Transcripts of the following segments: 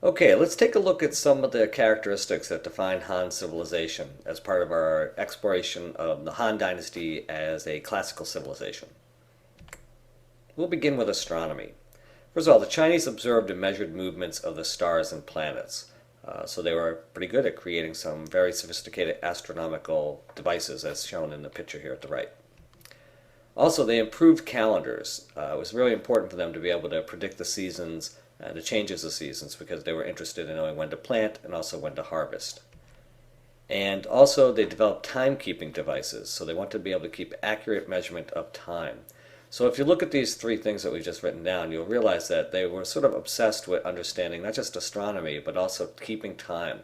Okay, let's take a look at some of the characteristics that define Han civilization as part of our exploration of the Han Dynasty as a classical civilization. We'll begin with astronomy. First of all, the Chinese observed and measured movements of the stars and planets. So they were pretty good at creating some very sophisticated astronomical devices, as shown in the picture here at the right. Also, they improved calendars. It was really important for them to be able to predict the seasons, the changes of seasons, because they were interested in knowing when to plant and also when to harvest. And also, they developed timekeeping devices, so they wanted to be able to keep accurate measurement of time. So if you look at these three things that we've just written down, you'll realize that they were sort of obsessed with understanding not just astronomy, but also keeping time.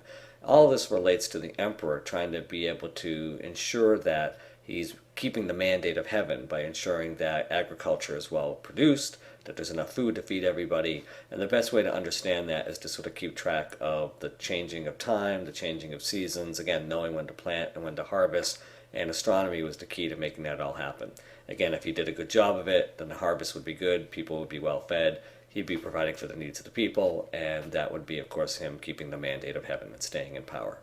All of this relates to the emperor trying to be able to ensure that he's keeping the mandate of heaven by ensuring that agriculture is well produced, that there's enough food to feed everybody, and the best way to understand that is to sort of keep track of the changing of time, the changing of seasons, again, knowing when to plant and when to harvest, and astronomy was the key to making that all happen. Again, if he did a good job of it, then the harvest would be good, people would be well fed, he'd be providing for the needs of the people, and that would be, of course, him keeping the mandate of heaven and staying in power.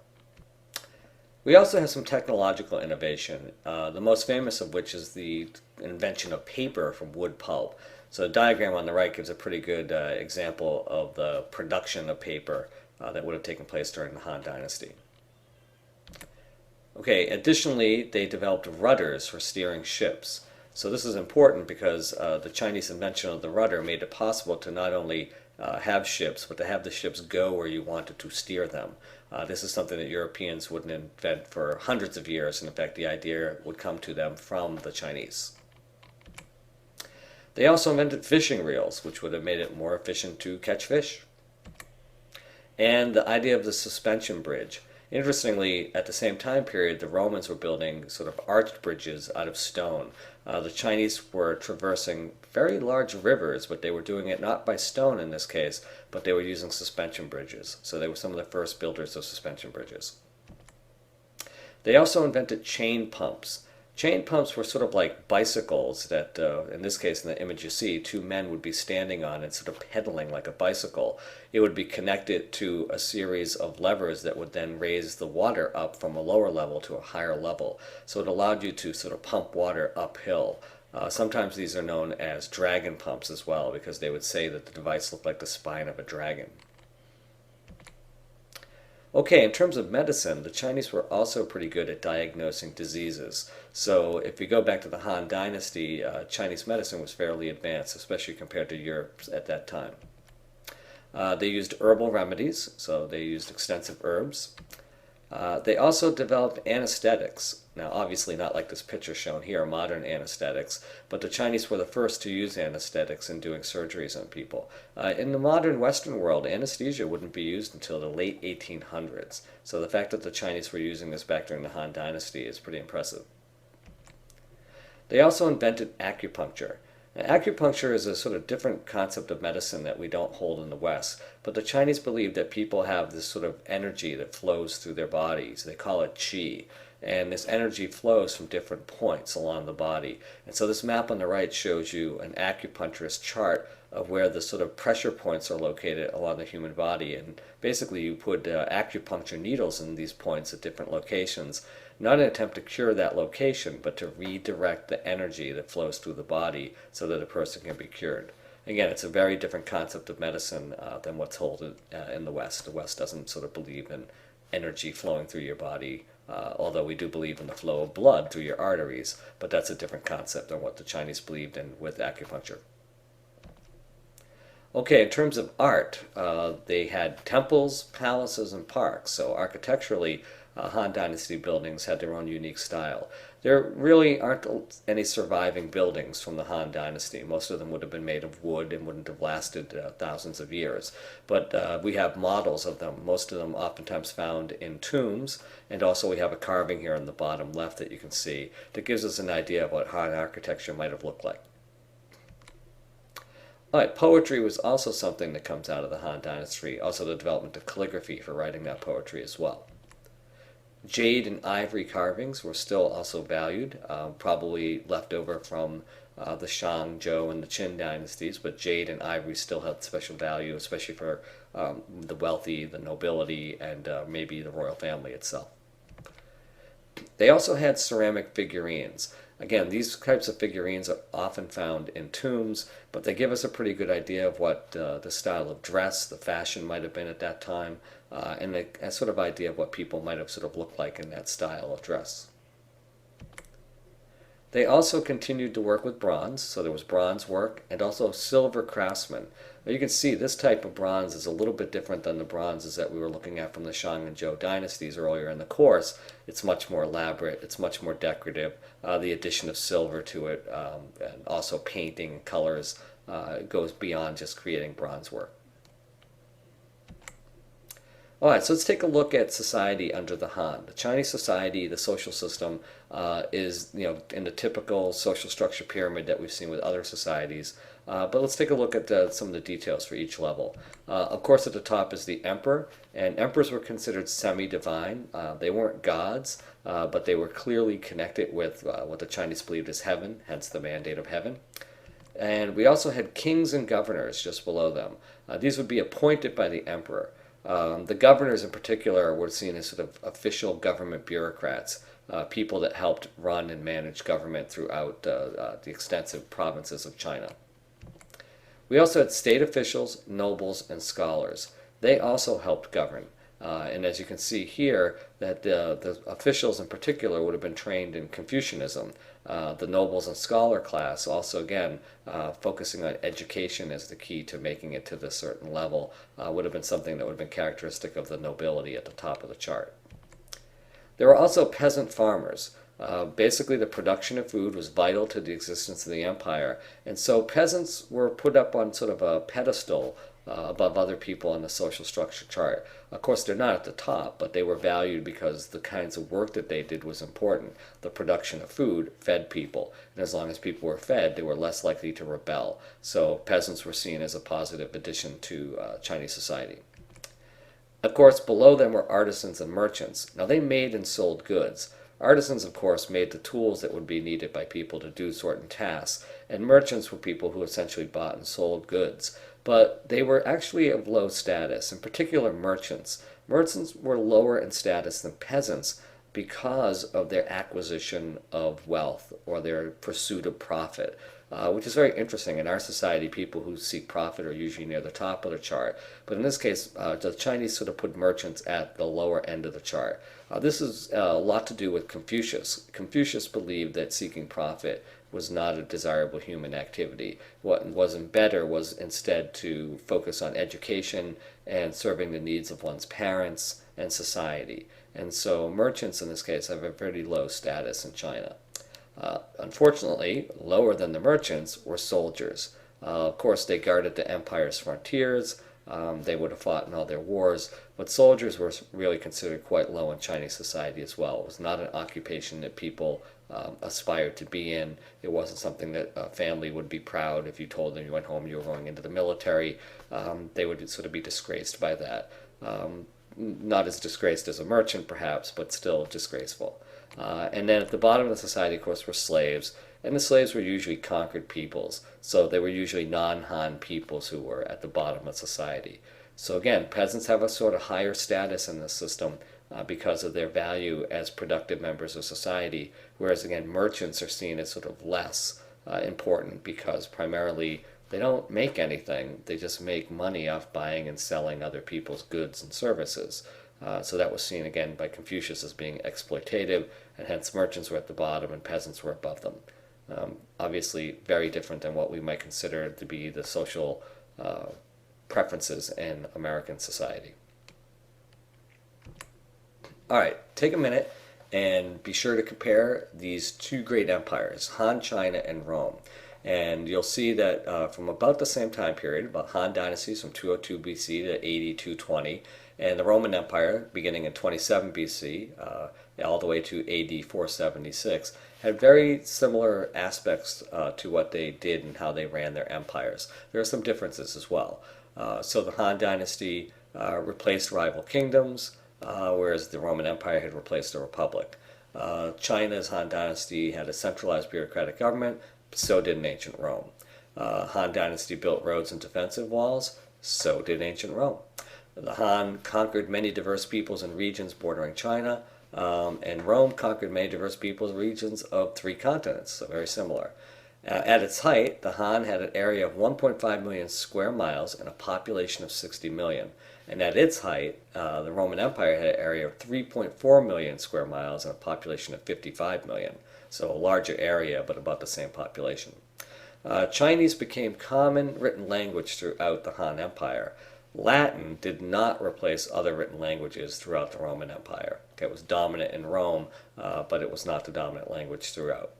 We also have some technological innovation, the most famous of which is the invention of paper from wood pulp. So the diagram on the right gives a pretty good example of the production of paper that would have taken place during the Han Dynasty. Okay, additionally, they developed rudders for steering ships. So this is important because the Chinese invention of the rudder made it possible to not only have ships, but to have the ships go where you wanted to steer them. This is something that Europeans wouldn't invent for hundreds of years, and in fact the idea would come to them from the Chinese. They also invented fishing reels, which would have made it more efficient to catch fish. And the idea of the suspension bridge. Interestingly, at the same time period, the Romans were building sort of arched bridges out of stone. The Chinese were traversing very large rivers, but they were doing it not by stone in this case, but they were using suspension bridges. So they were some of the first builders of suspension bridges. They also invented chain pumps. Chain pumps were sort of like bicycles that, in this case, in the image you see, two men would be standing on and sort of pedaling like a bicycle. It would be connected to a series of levers that would then raise the water up from a lower level to a higher level. So it allowed you to sort of pump water uphill. Sometimes these are known as dragon pumps as well, because they would say that the device looked like the spine of a dragon. Okay, in terms of medicine, the Chinese were also pretty good at diagnosing diseases. So if you go back to the Han Dynasty, Chinese medicine was fairly advanced, especially compared to Europe at that time. They used herbal remedies, so they used extensive herbs. They also developed anesthetics. Now, obviously not like this picture shown here, modern anesthetics, but the Chinese were the first to use anesthetics in doing surgeries on people. In the modern Western world, anesthesia wouldn't be used until the late 1800s. So the fact that the Chinese were using this back during the Han Dynasty is pretty impressive. They also invented acupuncture. Now, acupuncture is a sort of different concept of medicine that we don't hold in the West, but the Chinese believe that people have this sort of energy that flows through their bodies. They call it qi, and this energy flows from different points along the body. And so this map on the right shows you an acupuncturist chart of where the sort of pressure points are located along the human body. And basically you put acupuncture needles in these points at different locations, not in an attempt to cure that location, but to redirect the energy that flows through the body so that a person can be cured. Again, it's a very different concept of medicine than what's held in the West. The West doesn't sort of believe in energy flowing through your body, although we do believe in the flow of blood through your arteries, but that's a different concept than what the Chinese believed in with acupuncture. Okay, in terms of art, they had temples, palaces, and parks. So architecturally, Han Dynasty buildings had their own unique style. There really aren't any surviving buildings from the Han Dynasty. Most of them would have been made of wood and wouldn't have lasted thousands of years. But we have models of them, most of them oftentimes found in tombs, and also we have a carving here on the bottom left that you can see that gives us an idea of what Han architecture might have looked like. All right, poetry was also something that comes out of the Han Dynasty, also the development of calligraphy for writing that poetry as well. Jade and ivory carvings were still also valued, probably left over from the Shang, Zhou, and the Qin dynasties, but jade and ivory still had special value, especially for the wealthy, the nobility, and maybe the royal family itself. They also had ceramic figurines. Again, these types of figurines are often found in tombs, but they give us a pretty good idea of what the style of dress, the fashion might have been at that time, and a sort of idea of what people might have sort of looked like in that style of dress. They also continued to work with bronze, so there was bronze work and also silver craftsmen. Now you can see this type of bronze is a little bit different than the bronzes that we were looking at from the Shang and Zhou dynasties earlier in the course. It's much more elaborate, it's much more decorative. The addition of silver to it and also painting colors goes beyond just creating bronze work. All right, so let's take a look at society under the Han. The Chinese society, the social system, is in the typical social structure pyramid that we've seen with other societies. But let's take a look at some of the details for each level. Of course, at the top is the emperor, and emperors were considered semi-divine. They weren't gods, but they were clearly connected with what the Chinese believed is heaven, hence the mandate of heaven. And we also had kings and governors just below them. These would be appointed by the emperor. The governors in particular were seen as sort of official government bureaucrats, people that helped run and manage government throughout the extensive provinces of China. We also had state officials, nobles, and scholars. They also helped govern. And as you can see here, that the officials in particular would have been trained in Confucianism. The nobles and scholar class also, again, focusing on education as the key to making it to this certain level, would have been something that would have been characteristic of the nobility at the top of the chart. There were also peasant farmers. Basically, the production of food was vital to the existence of the empire, and so peasants were put up on sort of a pedestal above other people on the social structure chart. Of course, they're not at the top, but they were valued because the kinds of work that they did was important. The production of food fed people, and as long as people were fed, they were less likely to rebel. So peasants were seen as a positive addition to Chinese society. Of course, below them were artisans and merchants. Now, they made and sold goods. Artisans, of course, made the tools that would be needed by people to do certain tasks, and merchants were people who essentially bought and sold goods. But they were actually of low status, in particular merchants. Merchants were lower in status than peasants because of their acquisition of wealth or their pursuit of profit. Which is very interesting. In our society, people who seek profit are usually near the top of the chart. But in this case, the Chinese sort of put merchants at the lower end of the chart. This is a lot to do with Confucius. Confucius believed that seeking profit was not a desirable human activity. What wasn't better was instead to focus on education and serving the needs of one's parents and society. And so merchants in this case have a very low status in China. Unfortunately, lower than the merchants were soldiers. Of course, they guarded the empire's frontiers. They would have fought in all their wars, but soldiers were really considered quite low in Chinese society as well. It was not an occupation that people aspired to be in. It wasn't something that a family would be proud if you told them you went home you were going into the military. They would sort of be disgraced by that. Not as disgraced as a merchant, perhaps, but still disgraceful. And then at the bottom of the society, of course, were slaves. And the slaves were usually conquered peoples. So they were usually non-Han peoples who were at the bottom of society. So again, peasants have a sort of higher status in this system because of their value as productive members of society. Whereas again, merchants are seen as sort of less important because primarily they don't make anything. They just make money off buying and selling other people's goods and services. So that was seen again by Confucius as being exploitative, and hence merchants were at the bottom and peasants were above them. Obviously, very different than what we might consider to be the social preferences in American society. All right, take a minute and be sure to compare these two great empires, Han China and Rome. And you'll see that from about the same time period, about Han dynasties from 202 BC to 80 220, and the Roman Empire beginning in 27 BC all the way to AD 476, had very similar aspects to what they did and how they ran their empires. There are some differences as well. So the Han dynasty replaced rival kingdoms. whereas the Roman Empire had replaced the Republic. China's Han Dynasty had a centralized bureaucratic government, but so did ancient Rome. Han Dynasty built roads and defensive walls, so did ancient Rome. The Han conquered many diverse peoples and regions bordering China, and Rome conquered many diverse peoples and regions of 3 continents, so very similar. At its height, the Han had an area of 1.5 million square miles and a population of 60 million. And at its height, the Roman Empire had an area of 3.4 million square miles and a population of 55 million. So a larger area, but about the same population. Chinese became common written language throughout the Han Empire. Latin did not replace other written languages throughout the Roman Empire. Okay, it was dominant in Rome, but it was not the dominant language throughout.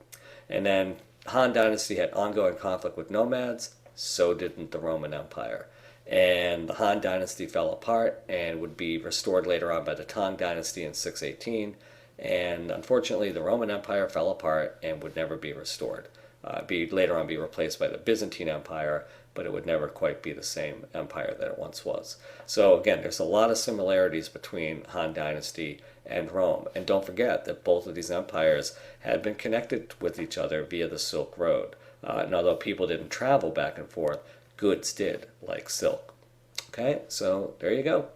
And then Han Dynasty had ongoing conflict with nomads, so didn't the Roman Empire. And the Han Dynasty fell apart and would be restored later on by the Tang Dynasty in 618. And unfortunately, the Roman Empire fell apart and would never be restored. Later on be replaced by the Byzantine Empire, but it would never quite be the same empire that it once was. So again, there's a lot of similarities between Han Dynasty and Rome. And don't forget that both of these empires had been connected with each other via the Silk Road. And although people didn't travel back and forth, goods did, like silk. Okay, so there you go.